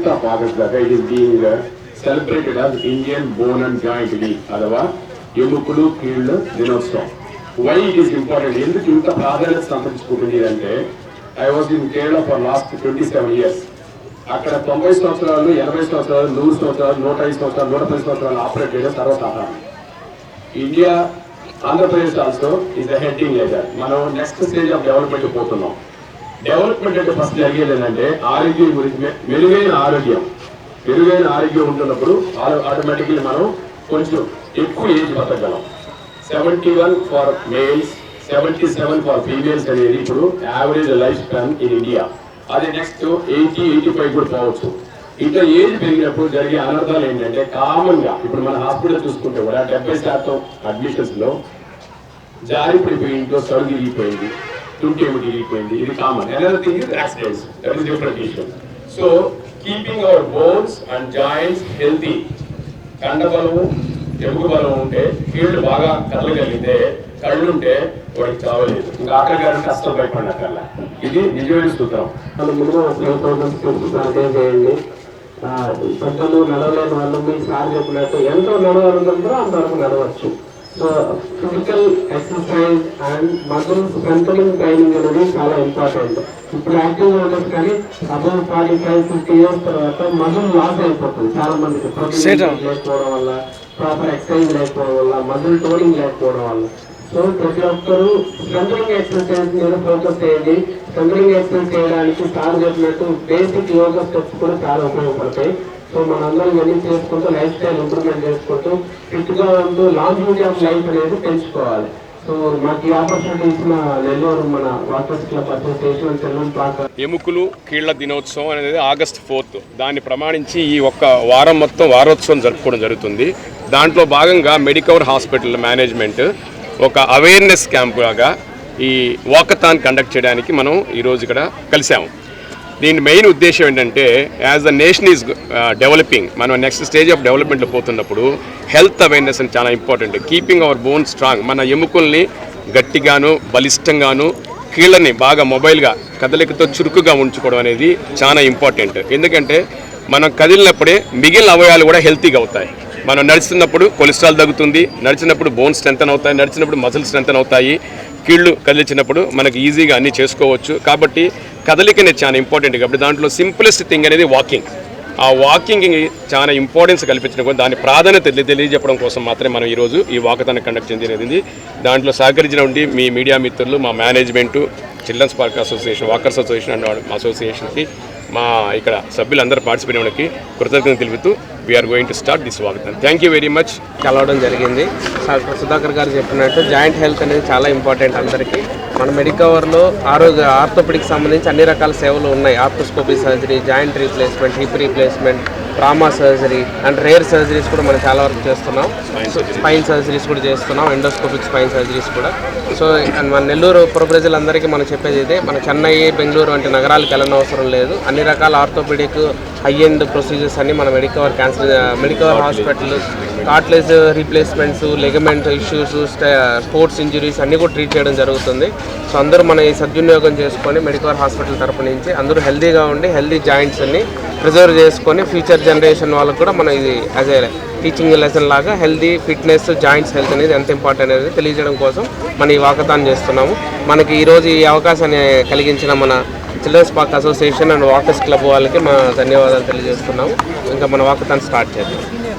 10th of August daga it is being celebrated as Indian Bone and Joint Week adava ఎముకలు కీళ్ళు దినోత్సవం. Why it is important? ఎందుకు ఇంత ప్రాధాన్యత సంతరించుకుంటుంది అంటే I was in Kerala for last 27 years. అక్కడ 90 సంవత్సరాలు 80 సంవత్సరాలు 100 సంవత్సరాలు 105 సంవత్సరాలు 110 సంవత్సరాలు ఆపరేట్ చేయడం సర్వసాధారణం. India Andhra Pradesh also is the heading laser. మనం నెక్స్ట్ స్టేజ్ ఆఫ్ డెవలప్మెంట్ పోతున్నాం. డెవలప్మెంట్ అంటే ఫస్ట్ జరిగేది ఏంటంటే ఆరోగ్యం గురించి మెరుగైన ఆరోగ్యం ఉంటున్నప్పుడు ఆటోమేటిక్లీ మనం కొంచెం ఎక్కువ ఏజ్ బతకగలం. 71 ఫర్ మేల్స్ 77 ఫర్ ఫీమేల్స్ అనేది ఇప్పుడు average lifespan in India. అది నెక్స్ట్ 80-85 కూడా పోవచ్చు. ఇట్లా ఏజ్ పెరిగినప్పుడు జరిగే అనర్థాలు ఏంటంటే కామన్ గా ఇప్పుడు మన హాస్పిటల్ చూసుకుంటే కూడా 70% అడ్మిషన్స్ లో జారిపడిపోయి ఇంట్లో సరుగు ఇరిగిపోయింది, తుంటేము ఇరిగిపోయింది. ఇది common. Another thing is accidents. That is different issue. So keeping our bones and joints healthy, కండబలము ఎముక బలం ఉంటే కీళ్ళు బాగా కదలగలిగితే కళ్ళుంటే వాడికి చావలేదు. ఇంకా ఆకలి గారి కష్టం భయపడినట్ల. ఇది నిజమైన సూత్రం. చేయండి. పెద్దలు నడవలేని వాళ్ళు మీకు సార్ చెప్పినట్టు ఎంతో నడవాలంటారో అంతవరకు నడవచ్చు. So physical exercise and muscle strengthening training అనేది చాలా ఇంపార్టెంట్. ఇప్పుడు యాక్టివ్గా ఉండదు కానీ అబౌవ్ 45-50 ఇయర్స్ తర్వాత మజిల్ లాస్ అయిపోతుంది చాలా మందికి. ప్రోటీన్ లేకపోవడం వల్ల, ప్రాపర్ ఎక్సర్సైజ్ లేకపోవడం వల్ల, మజిల్ టోనింగ్ లేకపోవడం వల్ల. సో ప్రతి ఒక్కరు స్ట్రెంథనింగ్ ఎక్సర్సైజ్ మీద ఫోకస్ చేయండి. స్ట్రెంథనింగ్ ఎక్సర్సైజ్ చేయడానికి సార్ చెప్పినట్టు బేసిక్ యోగా స్టెప్స్ కూడా చాలా ఉపయోగపడతాయి. సో మనందరం ఇవన్నీ చేసుకుంటూ లైఫ్ స్టైల్ ఇంప్రూవ్మెంట్ చేసుకుంటూ ఫిట్గా ఉంటూ లాంజివిటీ ఆఫ్ లైఫ్ అనేది పెంచుకోవాలి. సో మాకు ఈ ఆపర్చునిటీ ఇచ్చిన నెల్లూరు మన వాకర్స్ క్లబ్ అసోసియేషన్ చెల్లం పాక ఎముకలు కీళ్ల దినోత్సవం అనేది August 4th. దాన్ని ప్రమాణించి ఈ ఒక్క వారం మొత్తం వారోత్సవం జరుపుకోవడం జరుగుతుంది. దాంట్లో భాగంగా మెడికవర్ హాస్పిటల్ మేనేజ్మెంట్ ఒక అవేర్నెస్ క్యాంప్ లాగా ఈ వాకథాన్ కండక్ట్ చేయడానికి మనం ఈరోజు ఇక్కడ కలిసాము. దీని మెయిన్ ఉద్దేశం ఏంటంటే as the nation is developing, మనం నెక్స్ట్ స్టేజ్ ఆఫ్ డెవలప్మెంట్లో పోతున్నప్పుడు హెల్త్ అవేర్నెస్ అని చాలా important. Keeping hour bone strong, మన ఎముకల్ని గట్టిగాను బలిష్టంగాను కీళ్ళని బాగా మొబైల్గా కదలికతో చురుకుగా ఉంచుకోవడం అనేది చాలా ఇంపార్టెంట్. ఎందుకంటే మనం కదిలినప్పుడే మిగిలిన అవయవాలు కూడా హెల్తీగా అవుతాయి. మనం నడుస్తున్నప్పుడు కొలెస్ట్రాల్ తగ్గుతుంది, నడిచినప్పుడు బోన్ స్ట్రెంథన్ అవుతాయి, నడిచినప్పుడు మజిల్ స్ట్రెంథన్ అవుతాయి, కీళ్ళు కదిలించినప్పుడు మనకి ఈజీగా అన్నీ చేసుకోవచ్చు. కాబట్టి కదలిక అనేది చాలా ఇంపార్టెంట్. కాబట్టి దాంట్లో సింపులెస్ట్ థింగ్ అనేది వాకింగ్. ఆ వాకింగ్కి చాలా ఇంపార్టెన్స్ కల్పించడం కోసం, దాని ప్రాధాన్యత తెలియజెప్పడం కోసం మాత్రమే మనం ఈరోజు ఈ వాకథాన్ కండక్ట్ చేయడం. దాంట్లో సహకరించిన ఉండి మీ మీడియా మిత్రులు, మా management, children's park association, walkers association and అసోసియేషన్కి, మా ఇక్కడ సభ్యులందరూ పార్టిసిపేట్ అవ్వడానికి కృతజ్ఞతలు తెలుపుతూ we are going to start this walkathon. Thank you very much. కలవడం జరిగింది. సుధాకర్ గారు చెప్పినట్టు జాయింట్ హెల్త్ అనేది చాలా ఇంపార్టెంట్ అందరికీ. మన మెడికవర్లో ఆర్థోపెడిక్ సంబంధించి అన్ని రకాల సేవలు ఉన్నాయి. Arthroscopy surgery, joint replacement, hip replacement, trauma surgery and rare surgeries కూడా మనం చాలా వరకు చేస్తున్నాం. స్పైన్ సర్జరీస్ కూడా చేస్తున్నాం, ఎండోస్కోపిక్ స్పైన్ సర్జరీస్ కూడా. సో మన నెల్లూరు పుర ప్రజలందరికీ మనం చెప్పేది ఇదే, మన చెన్నై, బెంగళూరు వంటి నగరాలకు వెళ్ళనవసరం లేదు. అన్ని రకాల ఆర్థోపెడిక్ హై ఎండ్ ప్రొసీజర్స్ అన్ని మన Medicover hospital, cartilage replacements, ligament issues, sports injuries అన్నీ కూడా ట్రీట్ చేయడం జరుగుతుంది. సో అందరూ మన ఈ సద్వినియోగం చేసుకొని మెడికవర్ హాస్పిటల్ తరపు నుంచి అందరూ హెల్తీగా ఉండి హెల్తీ జాయింట్స్ అన్ని ప్రిజర్వ్ చేసుకొని ఫ్యూచర్ జనరేషన్ వాళ్ళకు కూడా మనం ఇది యాజ్ ఏ టీచింగ్ లెసన్ లాగా హెల్తీ ఫిట్నెస్, జాయింట్స్ హెల్త్ అనేది ఎంత ఇంపార్టెంట్ అనేది తెలియజేయడం కోసం మనం ఈ వాకథాన్ చేస్తున్నాము. మనకి ఈరోజు ఈ అవకాశాన్ని కలిగించిన మన children's park association and walkers club వాళ్ళకి మా ధన్యవాదాలు తెలియజేస్తున్నాము. ఇంకా మన వాకథాన్ స్టార్ట్ చేద్దాం.